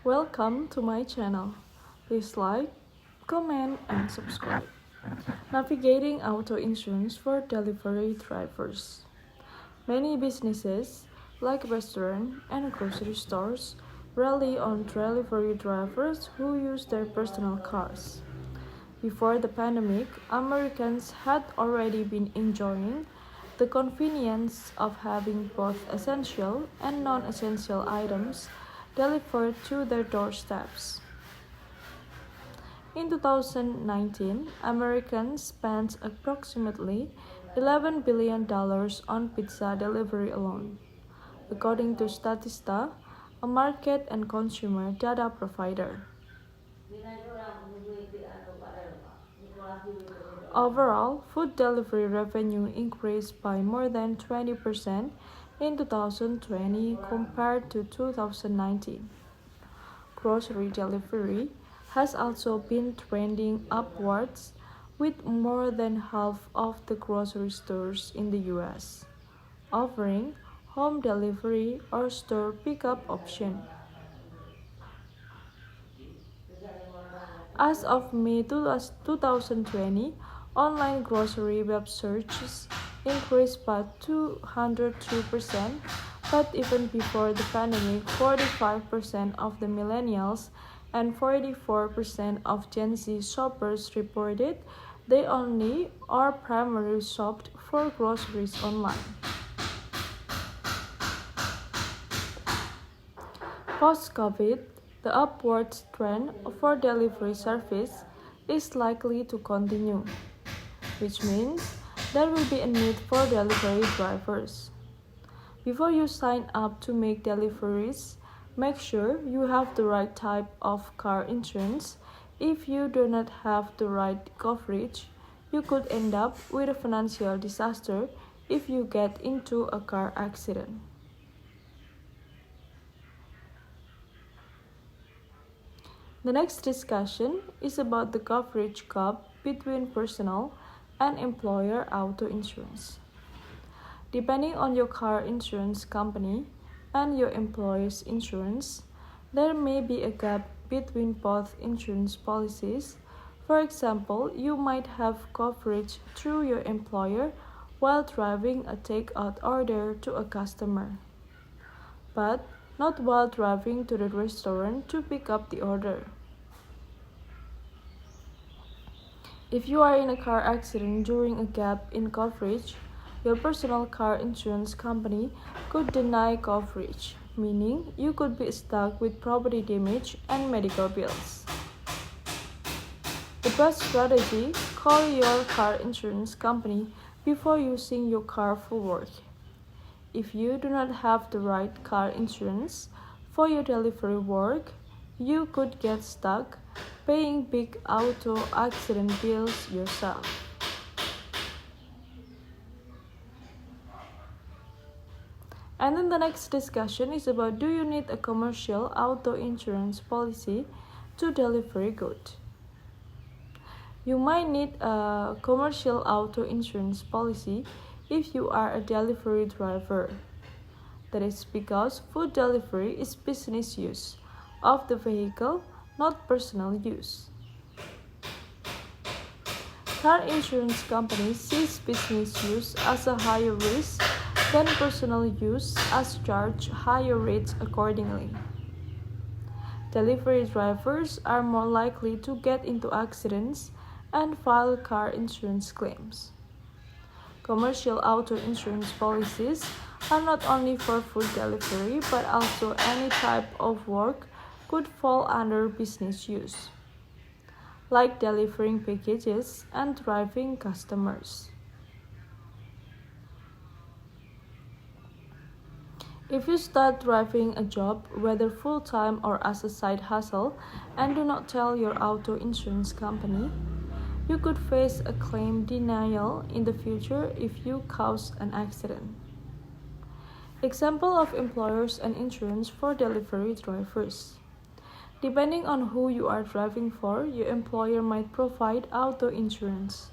Welcome to my channel. Please like, comment, and subscribe. Navigating auto insurance for delivery drivers. Many businesses, like restaurants and grocery stores, rely on delivery drivers who use their personal cars. Before the pandemic, Americans had already been enjoying the convenience of having both essential and non-essential items delivered to their doorsteps. In 2019, Americans spent approximately $11 billion on pizza delivery alone, according to Statista, a market and consumer data provider. Overall, food delivery revenue increased by more than 20% in 2020 compared to 2019. Grocery delivery has also been trending upwards, with more than half of the grocery stores in the US offering home delivery or store pickup option. As of May 2020, online grocery web searches increased by 202%, but even before the pandemic, 45% of the millennials and 44% of Gen Z shoppers reported they only or primarily shopped for groceries online. Post-COVID, the upward trend for delivery service is likely to continue, which means there will be a need for delivery drivers. Before you sign up to make deliveries, make sure you have the right type of car insurance. If you do not have the right coverage, you could end up with a financial disaster if you get into a car accident. The next discussion is about the coverage gap between personal and employer auto insurance. Depending on your car insurance company and your employer's insurance, there may be a gap between both insurance policies. For example, you might have coverage through your employer while driving a takeout order to a customer, but not while driving to the restaurant to pick up the order. If you are in a car accident during a gap in coverage, your personal car insurance company could deny coverage, meaning you could be stuck with property damage and medical bills. The best strategy: call your car insurance company before using your car for work. If you do not have the right car insurance for your delivery work, you could get stuck paying big auto accident bills yourself. And then the next discussion is about, do you need a commercial auto insurance policy to deliver goods? You might need a commercial auto insurance policy if you are a delivery driver. That is because food delivery is business use of the vehicle, not personal use. Car insurance companies sees business use as a higher risk than personal use, as charge higher rates accordingly. Delivery drivers are more likely to get into accidents and file car insurance claims. Commercial auto insurance policies are not only for food delivery, but also any type of work could fall under business use, like delivering packages and driving customers. If you start driving a job, whether full-time or as a side hustle, and do not tell your auto insurance company, you could face a claim denial in the future if you cause an accident. Example of employers and insurance for delivery drivers. Depending on who you are driving for, your employer might provide auto insurance.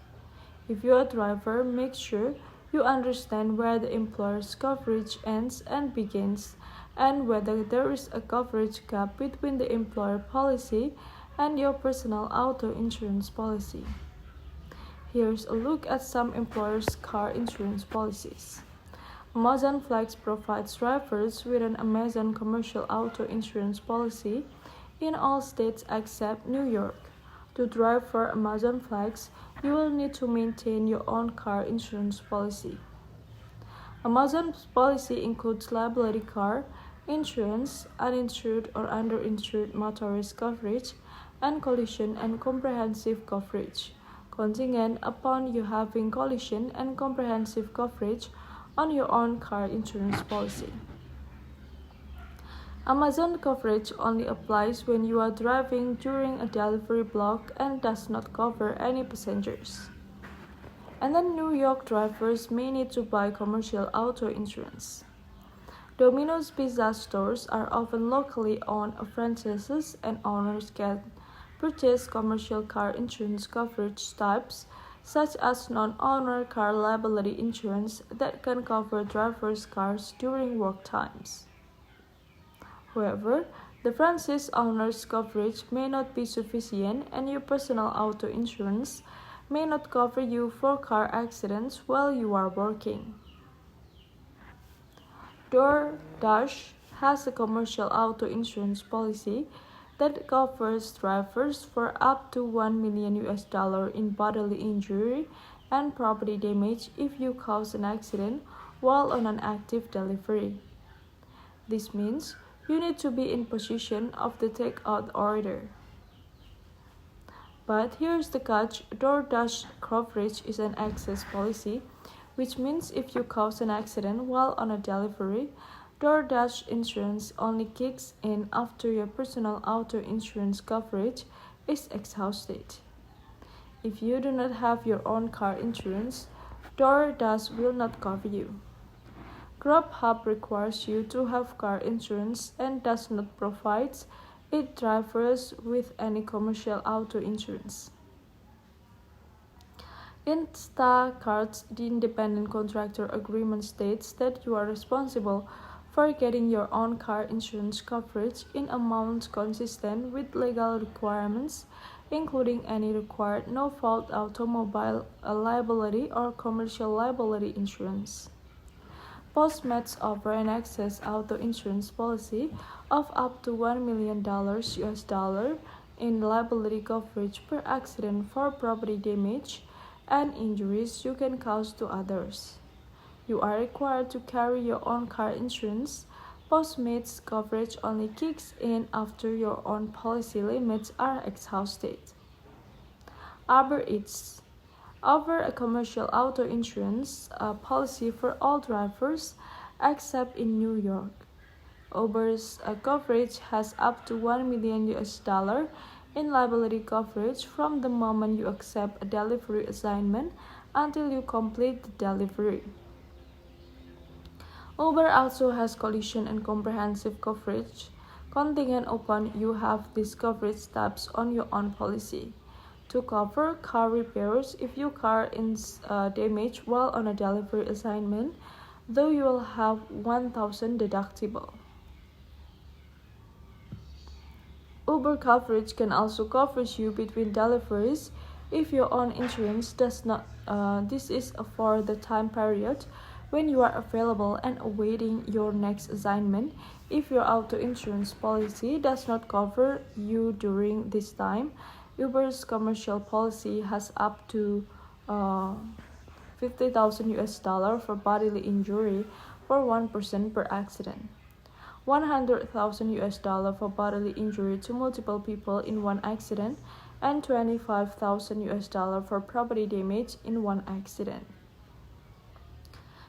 If you are a driver, make sure you understand where the employer's coverage ends and begins and whether there is a coverage gap between the employer policy and your personal auto insurance policy. Here's a look at some employers' car insurance policies. Amazon Flex provides drivers with an Amazon commercial auto insurance policy in all states except New York. To drive for Amazon Flex, you will need to maintain your own car insurance policy. Amazon's policy includes liability car insurance, uninsured or underinsured motorist coverage, and collision and comprehensive coverage, contingent upon you having collision and comprehensive coverage on your own car insurance policy. Amazon coverage only applies when you are driving during a delivery block and does not cover any passengers. And then New York drivers may need to buy commercial auto insurance. Domino's Pizza stores are often locally owned franchises, and owners can purchase commercial car insurance coverage types such as non-owner car liability insurance that can cover drivers' cars during work times. However, the franchise owner's coverage may not be sufficient, and your personal auto insurance may not cover you for car accidents while you are working. DoorDash has a commercial auto insurance policy that covers drivers for up to $1 million in bodily injury and property damage if you cause an accident while on an active delivery. This means you need to be in possession of the takeout order. But here's the catch: DoorDash coverage is an excess policy, which means if you cause an accident while on a delivery, DoorDash insurance only kicks in after your personal auto insurance coverage is exhausted. If you do not have your own car insurance, DoorDash will not cover you. Grubhub requires you to have car insurance and does not provide its drivers with any commercial auto insurance. Instacart's The Independent Contractor Agreement states that you are responsible for getting your own car insurance coverage in amounts consistent with legal requirements, including any required no-fault automobile liability or commercial liability insurance. Postmates offer an excess auto insurance policy of up to $1 million in liability coverage per accident for property damage and injuries you can cause to others. You are required to carry your own car insurance. Postmates coverage only kicks in after your own policy limits are exhausted. Uber Eats offer a commercial auto insurance policy for all drivers except in New York. Uber's coverage has up to $1 million in liability coverage from the moment you accept a delivery assignment until you complete the delivery. Uber also has collision and comprehensive coverage, contingent upon you have these coverage types on your own policy. To cover car repairs if your car is damaged while on a delivery assignment, though you will have $1,000 deductible. Uber coverage can also cover you between deliveries if your own insurance does not. This is for the time period when you are available and awaiting your next assignment. If your auto insurance policy does not cover you during this time, Uber's commercial policy has up to $50,000 for bodily injury for one person per accident, $100,000 for bodily injury to multiple people in one accident, and $25,000 for property damage in one accident.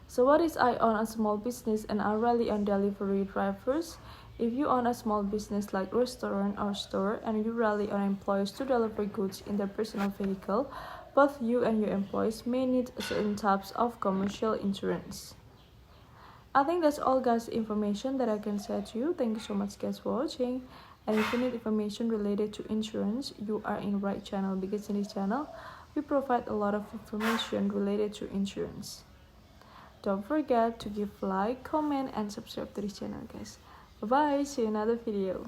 So what is I own a small business and I rely on delivery drivers? If you own a small business like restaurant or store and you rely on employees to deliver goods in their personal vehicle, both you and your employees may need certain types of commercial insurance. I think that's all guys information that I can share to you. Thank you so much guys for watching. And if you need information related to insurance, you are in the right channel, because in this channel we provide a lot of information related to insurance. Don't forget to give like, comment, and subscribe to this channel guys. Bye bye, see you in another video.